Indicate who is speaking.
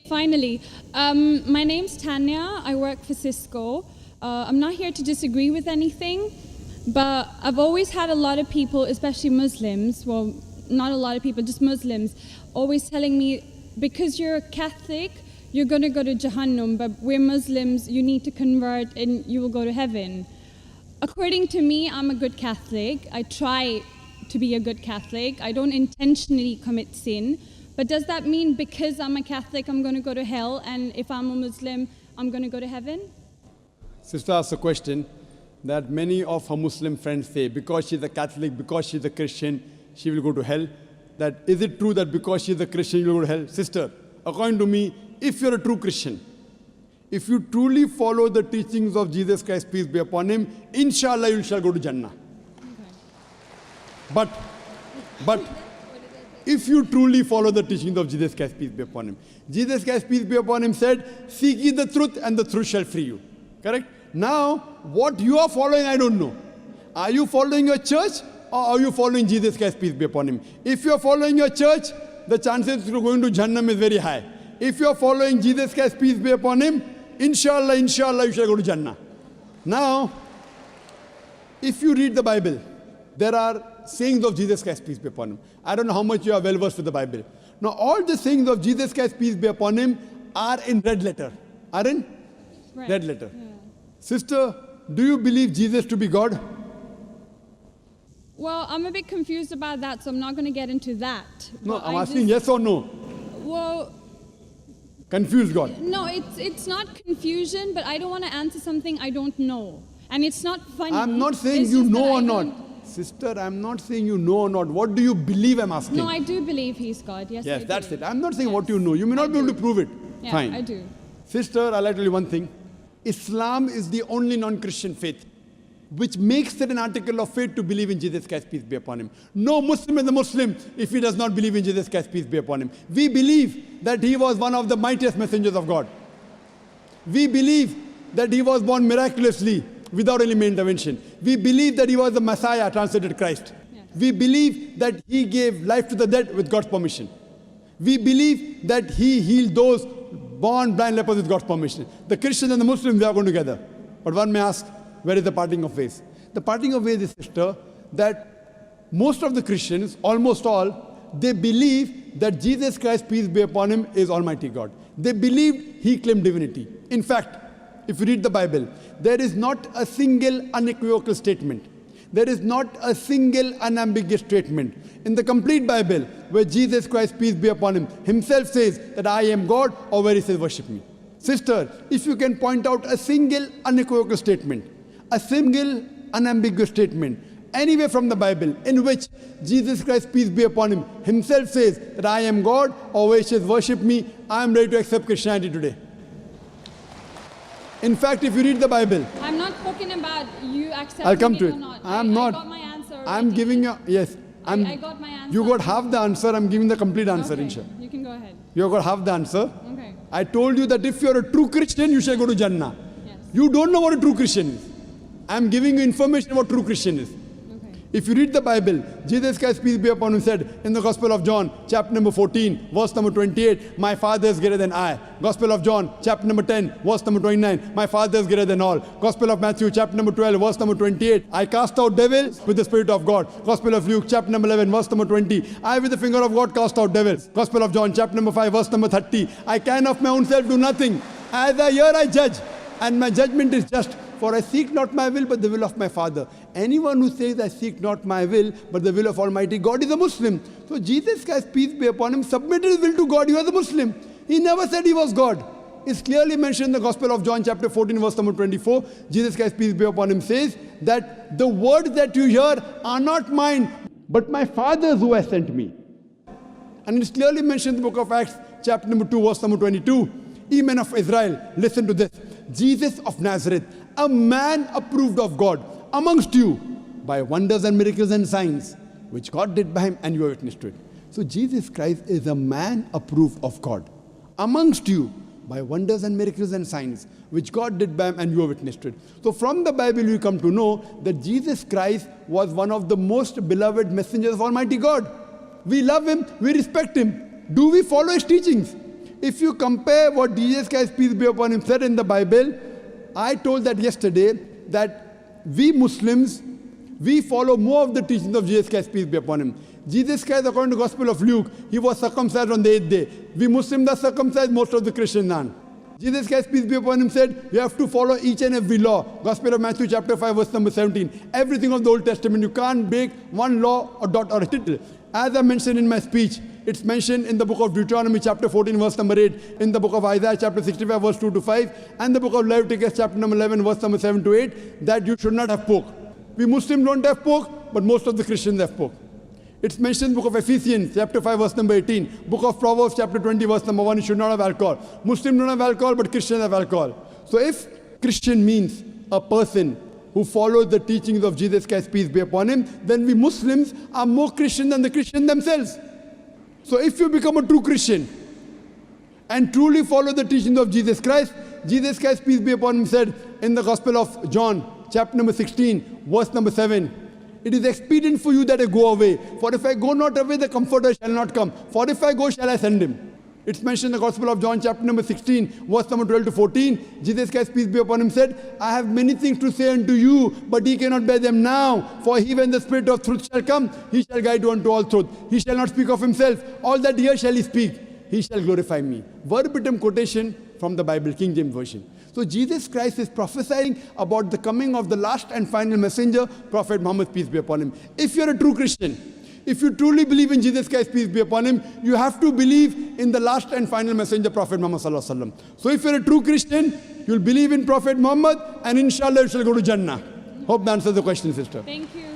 Speaker 1: Finally, my name's Tanya. I work for Cisco. I'm not here to disagree with anything, but I've always had a lot of people, especially Muslims, well, not a lot of people, just Muslims, always telling me, because you're a Catholic, you're going to go to Jahannam, but we're Muslims, you need to convert and you will go to heaven. According to me, I'm a good Catholic. I try to be a good Catholic. I don't intentionally commit sin. But does that mean because I'm a Catholic, I'm going to go to hell, and if I'm a Muslim, I'm going to go to heaven?
Speaker 2: Sister asked a question that many of her Muslim friends say, because she's a Catholic, because she's a Christian, she will go to hell. That is it true that because she's a Christian, you will go to hell? Sister, according to me, if you're a true Christian, if you truly follow the teachings of Jesus Christ, peace be upon him, inshallah you shall go to Jannah. Okay. But if you truly follow the teachings of Jesus Christ, peace be upon him. Jesus Christ, peace be upon him, said, seek ye the truth and the truth shall free you. Correct? Now, what you are following, I don't know. Are you following your church or are you following Jesus Christ, peace be upon him? If you are following your church, the chances of going to Jannah is very high. If you are following Jesus Christ, peace be upon him, inshallah, you shall go to Jannah. Now, if you read the Bible, there are sayings of Jesus Christ, peace be upon him. I don't know how much you are well versed with the Bible. Now, all the sayings of Jesus Christ, peace be upon him, are in red letter. Are in? Right. Red letter. Yeah. Sister, do you believe Jesus to be God?
Speaker 1: Well, I'm a bit confused about that, so I'm not going to get into that.
Speaker 2: No, I'm asking yes or no.
Speaker 1: Well,
Speaker 2: confused God.
Speaker 1: No, it's not confusion, but I don't want to answer something I don't know. And it's not funny.
Speaker 2: I'm not saying you know or not. Sister, I'm not saying you know or not. What do you believe, I'm asking?
Speaker 1: No, I do believe he's God. Yes,
Speaker 2: yes,
Speaker 1: I
Speaker 2: that's
Speaker 1: do.
Speaker 2: it. I'm not saying what you know. You may not be able to prove it.
Speaker 1: Yeah,
Speaker 2: fine.
Speaker 1: I do.
Speaker 2: Sister, I'd like to tell you one thing. Islam is the only non-Christian faith which makes it an article of faith to believe in Jesus Christ, peace be upon him. No Muslim is a Muslim if he does not believe in Jesus Christ, peace be upon him. We believe that he was one of the mightiest messengers of God. We believe that he was born miraculously without any intervention. We believe that he was the Messiah, translated Christ. Yes. We believe that he gave life to the dead with God's permission. We believe that he healed those born blind lepers with God's permission. The Christians and the Muslims, they are going together. But one may ask, where is the parting of ways? The parting of ways is, sister, that most of the Christians, almost all, they believe that Jesus Christ, peace be upon him, is Almighty God. They believed he claimed divinity. In fact, if you read the Bible, there is not a single unequivocal statement. There is not a single unambiguous statement in the complete Bible where Jesus Christ, peace be upon him, himself says that I am God, or where he says worship me. Sister, if you can point out a single unequivocal statement, a single unambiguous statement, anywhere from the Bible in which Jesus Christ, peace be upon him, himself says that I am God, or where he says worship me, I am ready to accept Christianity today. In fact, if you read the Bible,
Speaker 1: I'm not talking about you accepting
Speaker 2: I'll come to it.
Speaker 1: Or not.
Speaker 2: I'm not.
Speaker 1: I got my answer already.
Speaker 2: I'm giving you, yes.
Speaker 1: I got my answer.
Speaker 2: You got half the answer, I'm giving the complete answer,
Speaker 1: okay.
Speaker 2: inshallah.
Speaker 1: You can go ahead.
Speaker 2: You got half the answer.
Speaker 1: Okay.
Speaker 2: I told you that if you're a true Christian, you shall go to Jannah.
Speaker 1: Yes.
Speaker 2: You don't know what a true Christian is. I'm giving you information about true Christian is. If you read the Bible, Jesus Christ, peace be upon him, said in the Gospel of John, chapter number 14, verse number 28, my Father is greater than I. Gospel of John, chapter number 10, verse number 29, my Father is greater than all. Gospel of Matthew, chapter number 12, verse number 28, I cast out devils with the Spirit of God. Gospel of Luke, chapter number 11, verse number 20, I with the finger of God cast out devils. Gospel of John, chapter number 5, verse number 30, I can of my own self do nothing. As I hear, I judge, and my judgment is just. For I seek not my will, but the will of my Father. Anyone who says, I seek not my will, but the will of Almighty God is a Muslim. So Jesus Christ, peace be upon him, submitted his will to God. He was a Muslim. He never said he was God. It's clearly mentioned in the Gospel of John, chapter 14, verse number 24. Jesus Christ, peace be upon him, says that the words that you hear are not mine, but my Father's who has sent me. And it's clearly mentioned in the book of Acts, chapter number 2, verse number 22. Ye men of Israel, listen to this. Jesus of Nazareth, a man approved of God amongst you by wonders and miracles and signs, which God did by him, and you are witness to it. So Jesus Christ is a man approved of God amongst you by wonders and miracles and signs, which God did by him, and you are witness to it. So from the Bible you come to know that Jesus Christ was one of the most beloved messengers of Almighty God. We love him, we respect him. Do we follow his teachings? If you compare what Jesus Christ, peace be upon him, said in the Bible, I told that yesterday, that we Muslims, we follow more of the teachings of Jesus Christ, peace be upon him. Jesus Christ, according to the Gospel of Luke, he was circumcised on the 8th day. We Muslims are circumcised, most of the Christians aren't. Jesus Christ, peace be upon him, said, you have to follow each and every law. Gospel of Matthew chapter 5, verse number 17. Everything of the Old Testament, you can't break one law or dot or a tittle. As I mentioned in my speech, it's mentioned in the book of Deuteronomy chapter 14, verse number 8, in the book of Isaiah chapter 65, verse 2 to 5, and the book of Leviticus chapter number 11, verse number 7 to 8, that you should not have pork. We Muslims don't have pork, but most of the Christians have pork. It's mentioned in the book of Ephesians, chapter 5, verse number 18. Book of Proverbs, chapter 20, verse number 1, you should not have alcohol. Muslims don't have alcohol, but Christians have alcohol. So if Christian means a person who follows the teachings of Jesus Christ, peace be upon him, then we Muslims are more Christian than the Christians themselves. So if you become a true Christian and truly follow the teachings of Jesus Christ, peace be upon him, said in the Gospel of John, chapter number 16, verse number 7, it is expedient for you that I go away. For if I go not away, the Comforter shall not come. For if I go, shall I send him. It's mentioned in the Gospel of John, chapter number 16, verse number 12 to 14. Jesus Christ, peace be upon him, said, I have many things to say unto you, but ye cannot bear them now. For he, when the Spirit of truth shall come, he shall guide you unto all truth. He shall not speak of himself. All that here shall he speak. He shall glorify me. Verbatim quotation from the Bible, King James Version. So Jesus Christ is prophesying about the coming of the last and final messenger, Prophet Muhammad, peace be upon him. If you're a true Christian, if you truly believe in Jesus Christ, peace be upon him, you have to believe in the last and final messenger, Prophet Muhammad sallallahu alaihi wasallam. So if you're a true Christian, you'll believe in Prophet Muhammad, and inshallah you shall go to Jannah. Hope that answers the question, sister.
Speaker 1: Thank you.